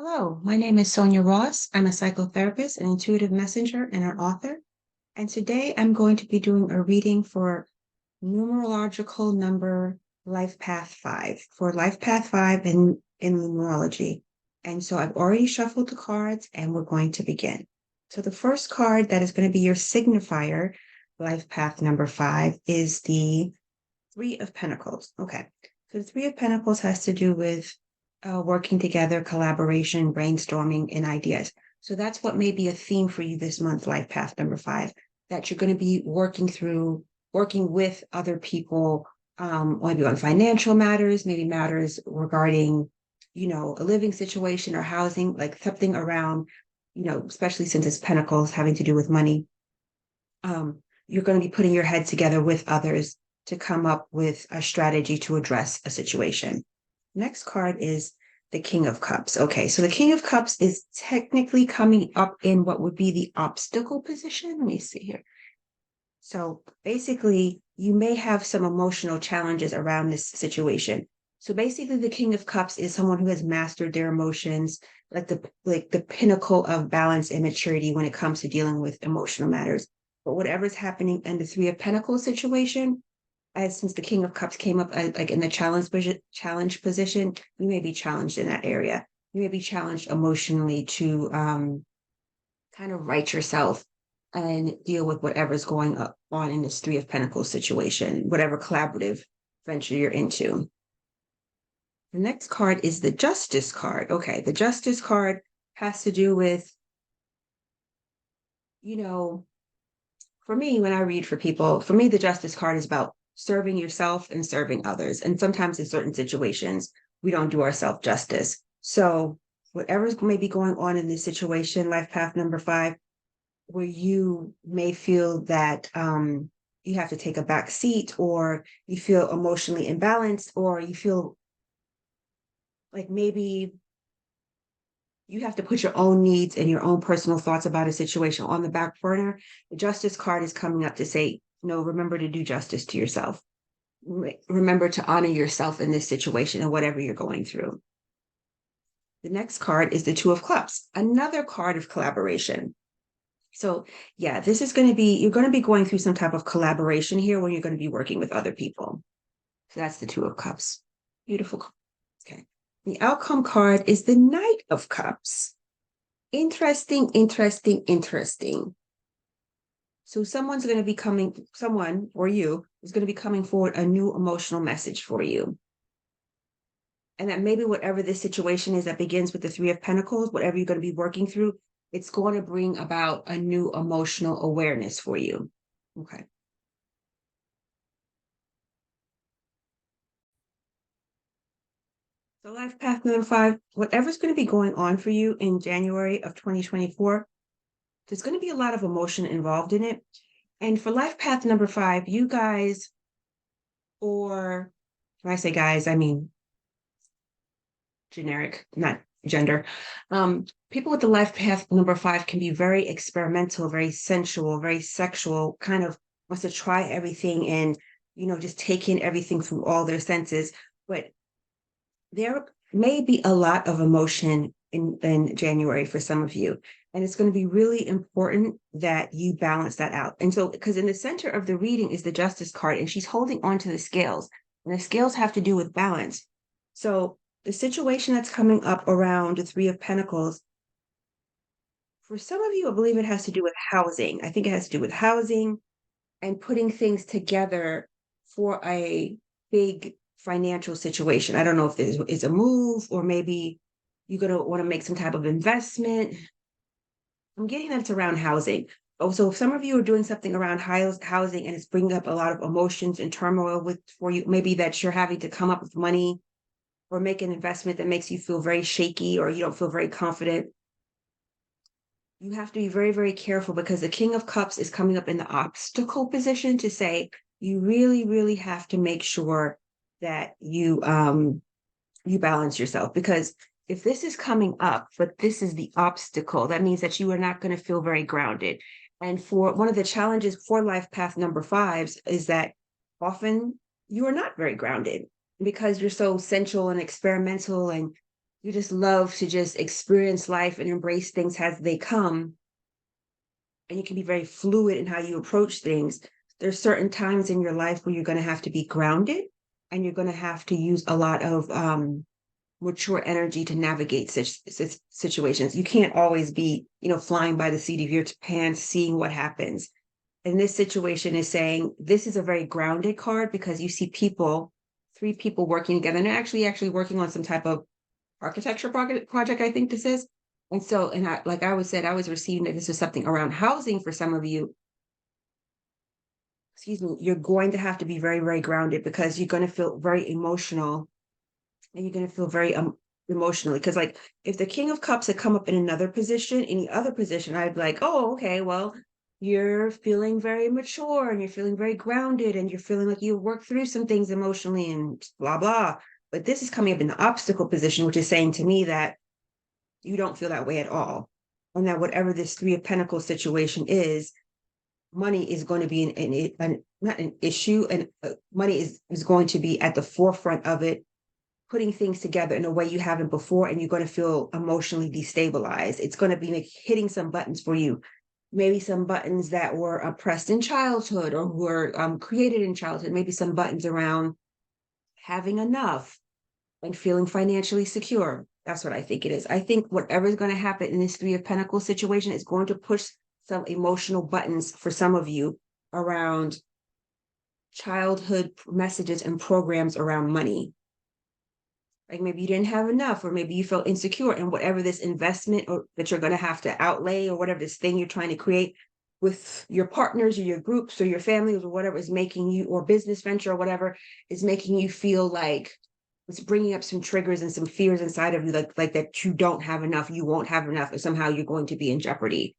Hello, my name is Sonia Ross. I'm a psychotherapist, an intuitive messenger, and an author. And today I'm going to be doing a reading for numerological number Life Path 5, for Life Path 5 in numerology. And so I've already shuffled the cards and we're going to begin. So the first card that is going to be your signifier, Life Path number 5, is the Three of Pentacles. Okay. So the Three of Pentacles has to do with working together, collaboration, brainstorming, and ideas. So that's what may be a theme for you this month, Life Path number 5, that you're going to be working with other people, maybe on financial matters, maybe matters regarding, a living situation or housing, like something around, especially since it's Pentacles having to do with money. You're going to be putting your head together with others to come up with a strategy to address a situation. Next card is the King of Cups. Okay, so the King of Cups is technically coming up in what would be the obstacle position. Let me see here. So basically, you may have some emotional challenges around this situation. So basically, the King of Cups is someone who has mastered their emotions, like the pinnacle of balance and maturity when it comes to dealing with emotional matters. But whatever's happening in the Three of Pentacles situation, as since the King of Cups came up like in the challenge position, you may be challenged in that area. You may be challenged emotionally to kind of right yourself and deal with whatever's going on in this Three of Pentacles situation, whatever collaborative venture you're into. The next card is the Justice card. Okay, the Justice card has to do with, for me, when I read for people, for me, the Justice card is about serving yourself and serving others. And sometimes in certain situations, we don't do ourselves justice. So whatever's maybe going on in this situation, Life Path number 5, where you may feel that you have to take a back seat, or you feel emotionally imbalanced, or you feel like maybe you have to put your own needs and your own personal thoughts about a situation on the back burner. The Justice card is coming up to say, no, remember to do justice to yourself. Remember to honor yourself in this situation and whatever you're going through. The next card is the Two of Cups, another card of collaboration. So yeah, this is going to be, you're going to be going through some type of collaboration here when you're going to be working with other people. So that's the Two of Cups. Beautiful. Okay. The outcome card is the Knight of Cups. Interesting, interesting, interesting. So someone or you is going to be coming forward a new emotional message for you. And that maybe whatever this situation is that begins with the Three of Pentacles, whatever you're going to be working through, it's going to bring about a new emotional awareness for you. Okay. So Life Path number 5, whatever's going to be going on for you in January of 2024, there's going to be a lot of emotion involved in it. And for Life Path number 5, you guys, or when I say guys, I mean generic, not gender. People with the Life Path number 5 can be very experimental, very sensual, very sexual, kind of wants to try everything and, just take in everything through all their senses. But there may be a lot of emotion in January for some of you. And it's going to be really important that you balance that out. And so, because in the center of the reading is the Justice card, and she's holding on to the scales, and the scales have to do with balance. So the situation that's coming up around the Three of Pentacles, for some of you, I believe it has to do with housing. I think it has to do with housing and putting things together for a big financial situation. I don't know if it's a move, or maybe you're going to want to make some type of investment. I'm getting that it's around housing. Oh, so if some of you are doing something around housing and it's bringing up a lot of emotions and turmoil for you, maybe that you're having to come up with money or make an investment that makes you feel very shaky, or you don't feel very confident, you have to be very, very careful, because the King of Cups is coming up in the obstacle position to say you really, really have to make sure that you balance yourself. Because if this is coming up, but this is the obstacle, that means that you are not going to feel very grounded. And for one of the challenges for Life Path number 5s is that often you are not very grounded, because you're so sensual and experimental, and you just love to just experience life and embrace things as they come, and you can be very fluid in how you approach things. There's certain times in your life where you're going to have to be grounded, and you're going to have to use a lot of mature energy to navigate such situations. You can't always be, flying by the seat of your pants, seeing what happens. And this situation is saying this is a very grounded card, because you see people, three people working together, and they're actually working on some type of architecture project, I think this is. And so, like I was said, I was receiving that this was something around housing for some of you. Excuse me. You're going to have to be very, very grounded, because you're going to feel very emotional, and you're going to feel very emotionally. Because, like, if the King of Cups had come up in another position, any other position, I'd be like, oh, okay, well, you're feeling very mature, and you're feeling very grounded, and you're feeling like you worked through some things emotionally and blah, blah. But this is coming up in the obstacle position, which is saying to me that you don't feel that way at all. And that whatever this Three of Pentacles situation is, money is going to be not an issue, and money is going to be at the forefront of it, putting things together in a way you haven't before, and you're going to feel emotionally destabilized. It's going to be like hitting some buttons for you, maybe some buttons that were pressed in childhood, or were created in childhood, maybe some buttons around having enough and feeling financially secure. That's what I think it is. I think whatever is going to happen in this Three of Pentacles situation is going to push some emotional buttons for some of you around childhood messages and programs around money. Like, maybe you didn't have enough, or maybe you felt insecure, and whatever this investment or that you're going to have to outlay, or whatever this thing you're trying to create with your partners or your groups or your families or whatever is making you, or business venture or whatever is making you feel like it's bringing up some triggers and some fears inside of you, like that you don't have enough, you won't have enough, or somehow you're going to be in jeopardy.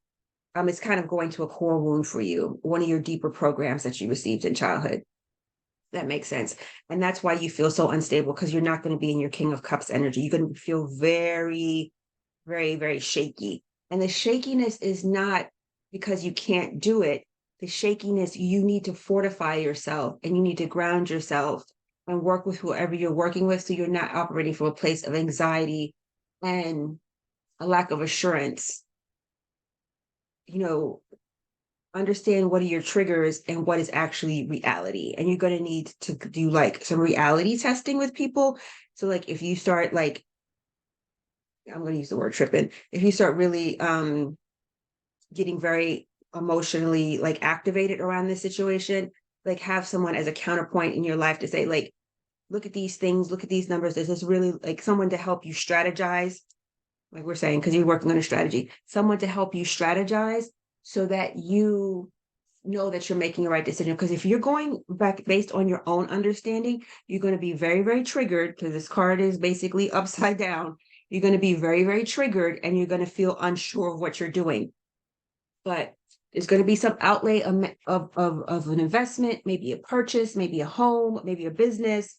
It's kind of going to a core wound for you, one of your deeper programs that you received in childhood. That makes sense. And that's why you feel so unstable, because you're not going to be in your King of Cups energy. You're going to feel very, very, very shaky. And the shakiness is not because you can't do it. The shakiness, you need to fortify yourself, and you need to ground yourself and work with whoever you're working with, so you're not operating from a place of anxiety and a lack of assurance. Understand what are your triggers and what is actually reality. And you're going to need to do like some reality testing with people. So, like, if you start, like, I'm going to use the word tripping, if you start really getting very emotionally like activated around this situation, like, have someone as a counterpoint in your life to say, like, look at these things, look at these numbers. This is really, like, someone to help you strategize, like we're saying, because you're working on a strategy, someone to help you strategize, so that you know that you're making the right decision. Because if you're going back based on your own understanding, you're going to be very, very triggered, because this card is basically upside down. You're going to be very, very triggered, and you're going to feel unsure of what you're doing. But there's going to be some outlay of an investment, maybe a purchase, maybe a home, maybe a business,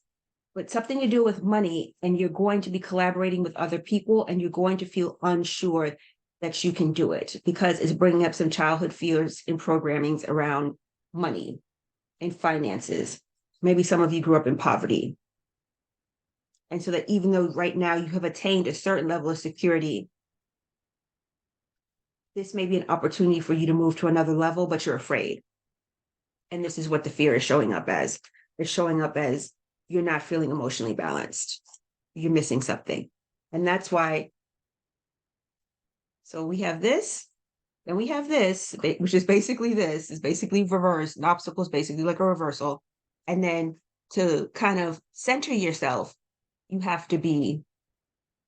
but something to do with money. And you're going to be collaborating with other people, and you're going to feel unsure that you can do it, because it's bringing up some childhood fears and programmings around money and finances. Maybe some of you grew up in poverty. And so that even though right now you have attained a certain level of security, this may be an opportunity for you to move to another level, but you're afraid. And this is what the fear is showing up as. It's showing up as you're not feeling emotionally balanced. You're missing something. And that's why. So we have this, then we have this, which is basically this, is basically reverse. An obstacle is basically like a reversal. And then to kind of center yourself, you have to be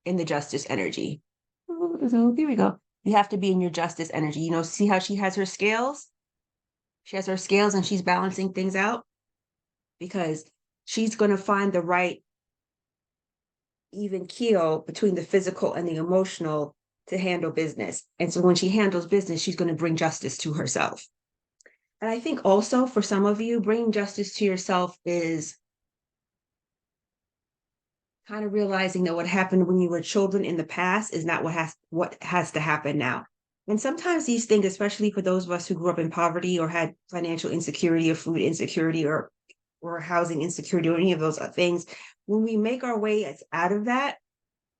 in the justice energy. So here we go. You have to be in your justice energy. See how she has her scales? She has her scales, and she's balancing things out, because she's going to find the right even keel between the physical and the emotional to handle business. And so when she handles business, she's going to bring justice to herself. And I think also for some of you, bringing justice to yourself is kind of realizing that what happened when you were children in the past is not what has to happen now. And sometimes these things, especially for those of us who grew up in poverty, or had financial insecurity, or food insecurity, or housing insecurity, or any of those things, when we make our way out of that,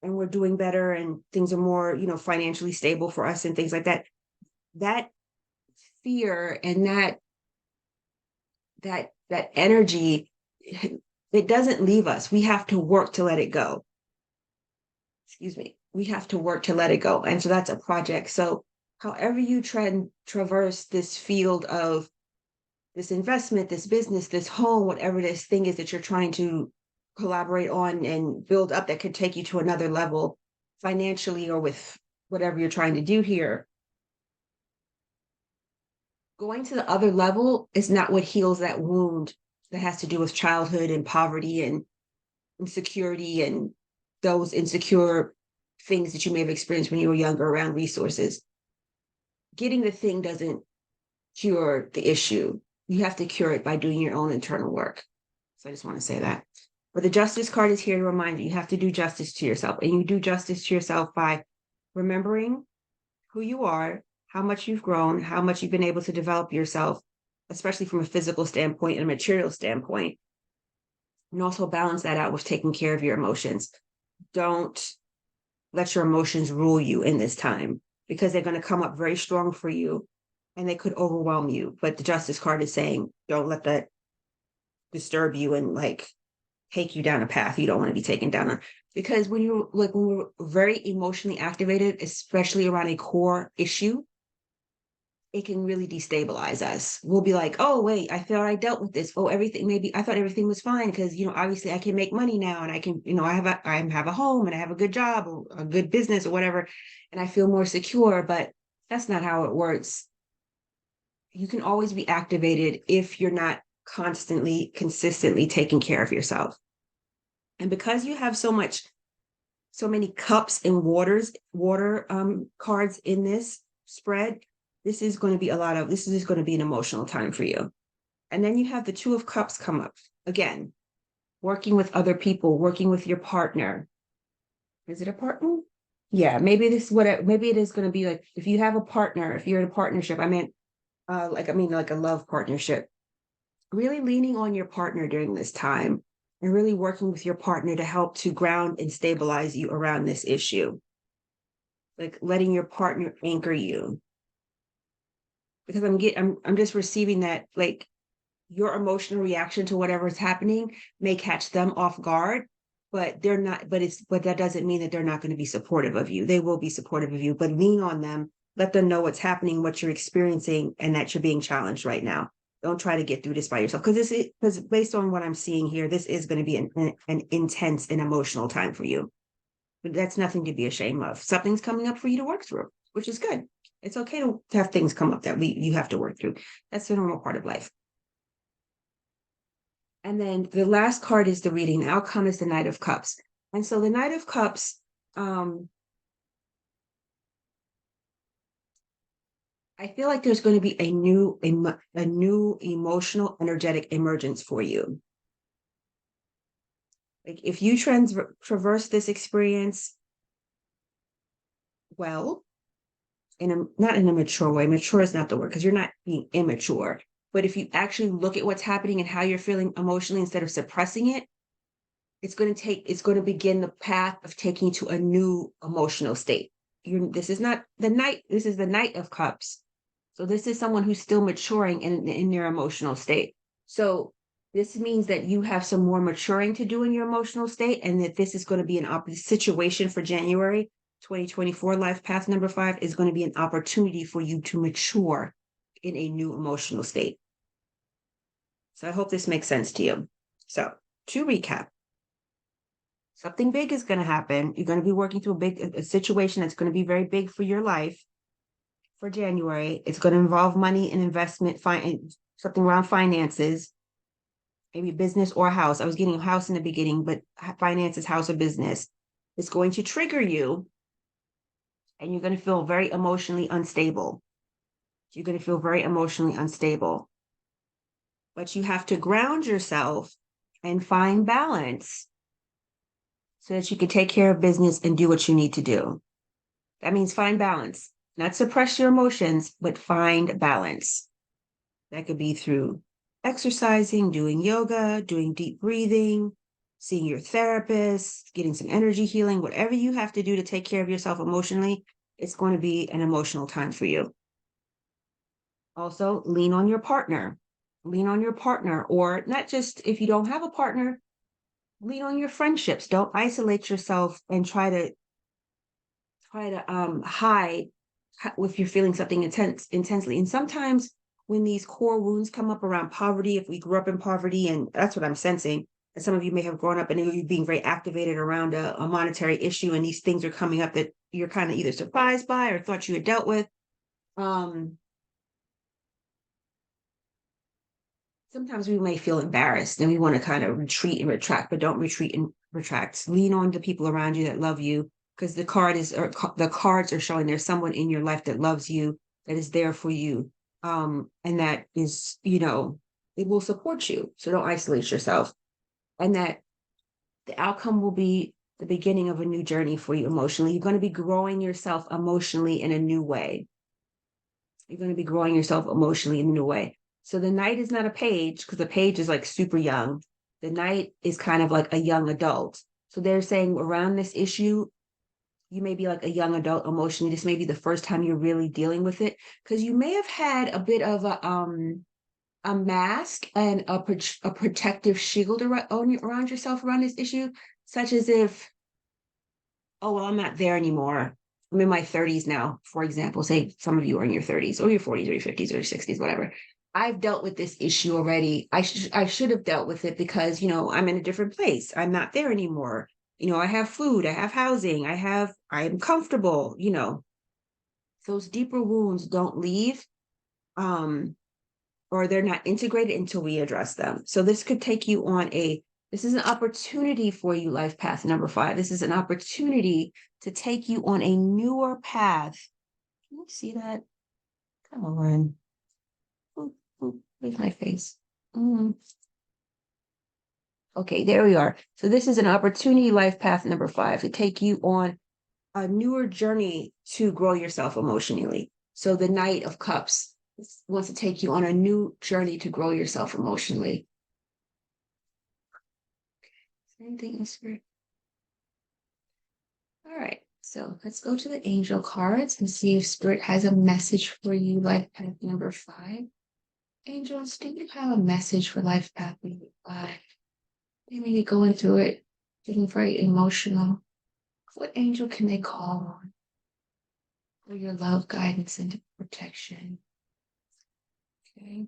and we're doing better and things are more, financially stable for us and things like that. That fear and that energy, it doesn't leave us. We have to work to let it go. Excuse me. We have to work to let it go. And so that's a project. So however you traverse this field of this investment, this business, this home, whatever this thing is that you're trying to collaborate on and build up that could take you to another level financially or with whatever you're trying to do here, going to the other level is not what heals that wound that has to do with childhood and poverty and insecurity and those insecure things that you may have experienced when you were younger around resources. Getting the thing doesn't cure the issue. You have to cure it by doing your own internal work. So I just want to say that. But the justice card is here to remind you have to do justice to yourself. And you do justice to yourself by remembering who you are, how much you've grown, how much you've been able to develop yourself, especially from a physical standpoint and a material standpoint. And also balance that out with taking care of your emotions. Don't let your emotions rule you in this time because they're going to come up very strong for you and they could overwhelm you. But the justice card is saying, don't let that disturb you and like take you down a path you don't want to be taken down. Because when we're very emotionally activated, especially around a core issue, it can really destabilize us. We'll be like, oh, wait, I thought I dealt with this. Oh, I thought everything was fine because, obviously I can make money now and I can, I have a home and I have a good job or a good business or whatever. And I feel more secure, but that's not how it works. You can always be activated if you're not consistently taking care of yourself. And because you have so many cups and water cards in this spread, this is going to be an emotional time for you. And then you have the Two of Cups come up again, working with other people, working with your partner. Is it a partner? Yeah, maybe maybe it is going to be like, if you have a partner, if you're in a partnership, like a love partnership, really leaning on your partner during this time and really working with your partner to help to ground and stabilize you around this issue. Like letting your partner anchor you. Because I'm just receiving that, like, your emotional reaction to whatever is happening may catch them off guard, but they're not, but that doesn't mean that they're not going to be supportive of you. They will be supportive of you, but lean on them, let them know what's happening, what you're experiencing, and that you're being challenged right now. Don't try to get through this by yourself. Because based on what I'm seeing here, this is going to be an intense and emotional time for you. But that's nothing to be ashamed of. Something's coming up for you to work through, which is good. It's okay to have things come up that you have to work through. That's the normal part of life. And then the last card is the reading. The outcome is the Knight of Cups. And so the Knight of Cups, I feel like there's going to be a new emotional, energetic emergence for you. Like if you traverse this experience well, not in a mature way. Mature is not the word because you're not being immature. But if you actually look at what's happening and how you're feeling emotionally instead of suppressing it, it's going to begin the path of taking you to a new emotional state. This is not the Knight. This is the Knight of Cups. So this is someone who's still maturing in their emotional state. So this means that you have some more maturing to do in your emotional state, and that this is going to be an opposite situation for January 2024. Life path number 5 is going to be an opportunity for you to mature in a new emotional state. So I hope this makes sense to you. So to recap, something big is going to happen. You're going to be working through a situation that's going to be very big for your life for January. It's going to involve money and investment, something around finances, maybe business or house. I was getting a house in the beginning, but finances, house, or business. It's going to trigger you, and you're going to feel very emotionally unstable. You're going to feel very emotionally unstable. But you have to ground yourself and find balance so that you can take care of business and do what you need to do. That means find balance, not suppress your emotions, but find balance. That could be through exercising, doing yoga, doing deep breathing, seeing your therapist, getting some energy healing, whatever you have to do to take care of yourself emotionally, it's going to be an emotional time for you. Also, lean on your partner. Lean on your partner, or not just if you don't have a partner, lean on your friendships. Don't isolate yourself and try to hide if you're feeling something intensely. And sometimes when these core wounds come up around poverty, if we grew up in poverty, and that's what I'm sensing, and some of you may have grown up and you're being very activated around a monetary issue, and these things are coming up that you're kind of either surprised by or thought you had dealt with. Um, Sometimes we may feel embarrassed and we want to kind of retreat and retract, but don't retreat and retract. Lean on the people around you that love you, because the cards are showing there's someone in your life that loves you, that is there for you, and that is, it will support you. So don't isolate yourself, and that the outcome will be the beginning of a new journey for you emotionally. You're going to be growing yourself emotionally in a new way. You're going to be growing yourself emotionally in a new way. So the knight is not a page, because the page is like super young. The knight is kind of like a young adult. So they're saying around this issue, you may be like a young adult emotionally. This may be the first time you're really dealing with it, because you may have had a bit of a mask and a protective shield around yourself around this issue, such as if, oh, well, I'm not there anymore. I'm in my 30s now, for example. Say some of you are in your 30s or your 40s or your 50s or your 60s, whatever. I've dealt with this issue already. I should have dealt with it because, I'm in a different place. I'm not there anymore. I have food, I have housing, I'm comfortable. Those deeper wounds don't leave, or they're not integrated until we address them. So this is an opportunity for you, life path number 5. This is an opportunity to take you on a newer path. Can you see that? Come on. Where's my face? Okay, there we are. So this is an opportunity, life path number 5, to take you on a newer journey to grow yourself emotionally. So the Knight of Cups wants to take you on a new journey to grow yourself emotionally. Anything else? All right, so let's go to the angel cards and see if Spirit has a message for you, life path number 5. Angels, do you have a message for life path number 5? Maybe you're going through it, getting very emotional. What angel can they call on for your love, guidance, and protection? Okay.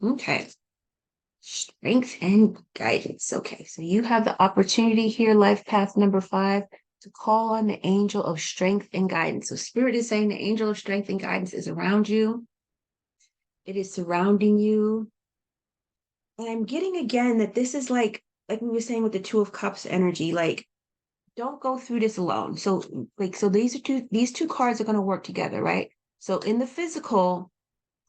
Okay. Strength and guidance. Okay, so you have the opportunity here, life path number 5, to call on the angel of strength and guidance. So Spirit is saying the angel of strength and guidance is around you. It is surrounding you. And I'm getting again that this is like we were saying with the Two of Cups energy, like, don't go through this alone. So these two cards are going to work together, right? So in the physical,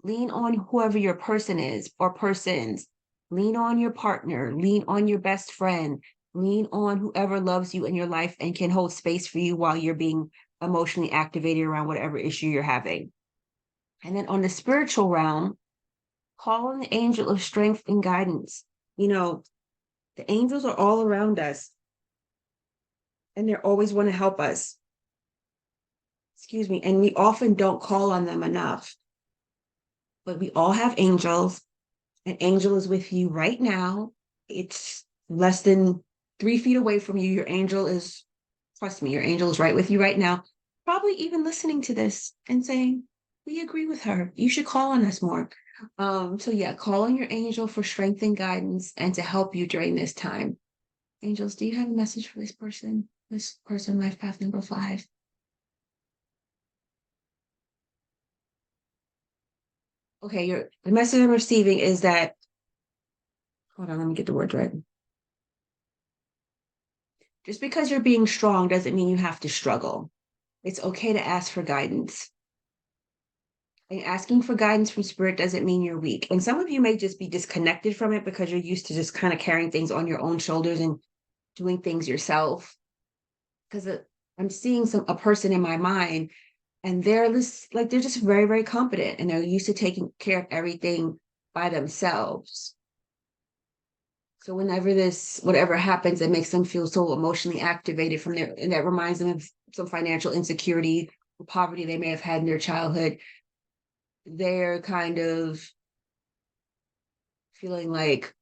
lean on whoever your person is or persons. Lean on your partner, lean on your best friend, lean on whoever loves you in your life and can hold space for you while you're being emotionally activated around whatever issue you're having. And then on the spiritual realm, call on the angel of strength and guidance. The angels are all around us and they're always want to help us. Excuse me. And we often don't call on them enough. But we all have angels. An angel is with you right now. It's less than 3 feet away from you. Trust me, your angel is right with you right now. Probably even listening to this and saying, we agree with her. You should call on us more. So yeah, call on your angel for strength and guidance and to help you during this time. Angels, do you have a message for this person? This person, life path number 5. Okay, the message I'm receiving is that, hold on, let me get the word right. Just because you're being strong doesn't mean you have to struggle. It's okay to ask for guidance. And asking for guidance from Spirit doesn't mean you're weak. And some of you may just be disconnected from it because you're used to just kind of carrying things on your own shoulders and doing things yourself. Because I'm seeing a person in my mind, and they're just very, very competent, and they're used to taking care of everything by themselves. So whenever whatever happens, it makes them feel so emotionally activated from their, and that reminds them of some financial insecurity or poverty they may have had in their childhood. They're kind of feeling like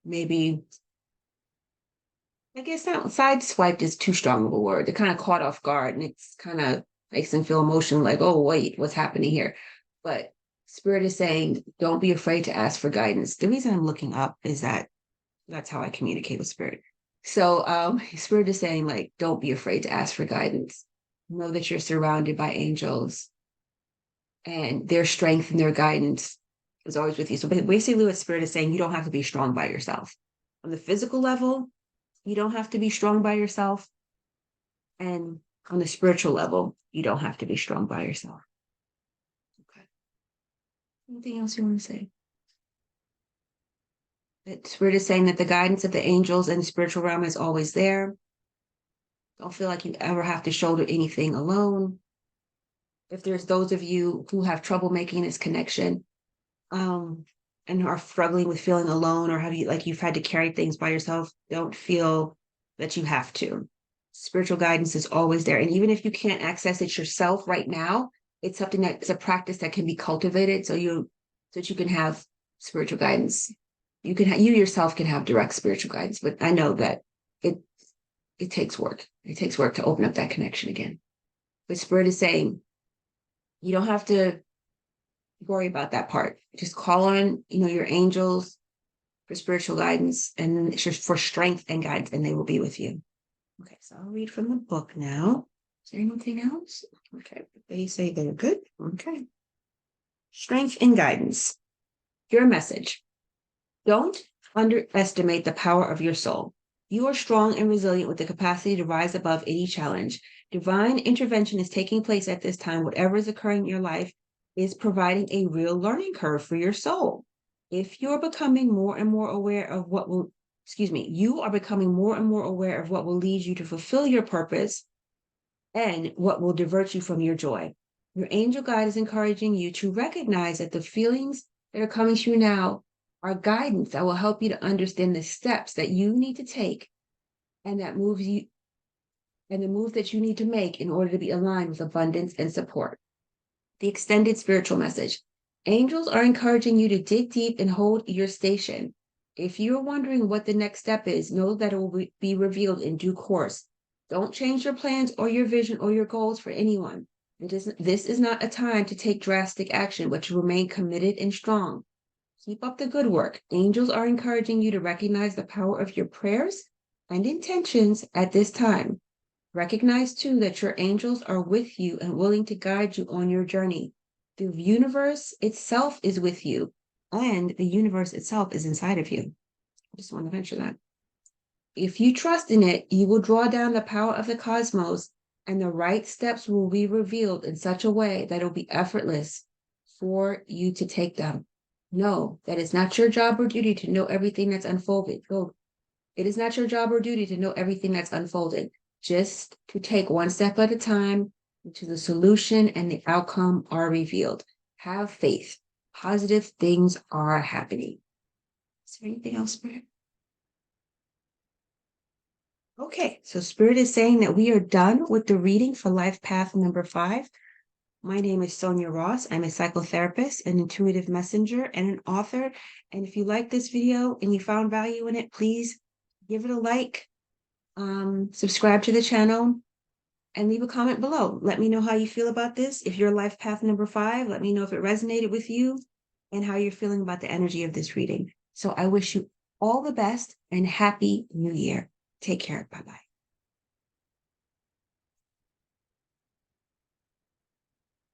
maybe, I guess not sideswiped is too strong of a word. They're kind of caught off guard, and it's kind of makes them feel emotional, like, oh, wait, what's happening here? But Spirit is saying, don't be afraid to ask for guidance. The reason I'm looking up is that that's how I communicate with Spirit. So Spirit is saying, like, don't be afraid to ask for guidance. Know that you're surrounded by angels, and their strength and their guidance is always with you. So basically what Spirit is saying, you don't have to be strong by yourself. On the physical level, you don't have to be strong by yourself. And on the spiritual level, you don't have to be strong by yourself. Okay. Anything else you want to say? That Spirit is saying that the guidance of the angels and the spiritual realm is always there. Don't feel like you ever have to shoulder anything alone. If there's those of you who have trouble making this connection, and are struggling with feeling alone, or have you like you've had to carry things by yourself, don't feel that you have to. Spiritual guidance is always there. And even if you can't access it yourself right now, it's something that's a practice that can be cultivated so that you can have spiritual guidance. You yourself can have direct spiritual guidance, but I know that it it takes work. It takes work to open up that connection again. But Spirit is saying you don't have to worry about that part. Just call on, your angels for spiritual guidance and for strength and guidance, and they will be with you. Okay, so I'll read from the book now. Is there anything else? Okay, they say they're good. Okay. Strength and guidance. Your message. Don't underestimate the power of your soul. You are strong and resilient with the capacity to rise above any challenge. Divine intervention is taking place at this time. Whatever is occurring in your life is providing a real learning curve for your soul. If you're becoming more and more aware of you are becoming more and more aware of what will lead you to fulfill your purpose and what will divert you from your joy. Your angel guide is encouraging you to recognize that the feelings that are coming to you now are guidance that will help you to understand the steps that you need to take and the moves that you need to make in order to be aligned with abundance and support. The extended spiritual message. Angels are encouraging you to dig deep and hold your station. If you're wondering what the next step is, know that it will be revealed in due course. Don't change your plans or your vision or your goals for anyone. This is not a time to take drastic action, but to remain committed and strong. Keep up the good work. Angels are encouraging you to recognize the power of your prayers and intentions at this time. Recognize too that your angels are with you and willing to guide you on your journey. The universe itself is with you, and the universe itself is inside of you. I just want to mention that. If you trust in it, you will draw down the power of the cosmos, and the right steps will be revealed in such a way that it will be effortless for you to take them. Know that it's not your job or duty to know everything that's unfolding. It is not your job or duty to know everything that's unfolding. Just to take one step at a time until the solution and the outcome are revealed. Have faith. Positive things are happening. Is there anything else, Spirit? Okay, so Spirit is saying that we are done with the reading for Life Path number 5. My name is Sonia Ross. I'm a psychotherapist, an intuitive messenger, and an author. And if you like this video and you found value in it, please give it a like, subscribe to the channel, and leave a comment below. Let me know how you feel about this. If you're Life Path number 5, let me know if it resonated with you and how you're feeling about the energy of this reading. So I wish you all the best and happy New Year. Take care. Bye-bye.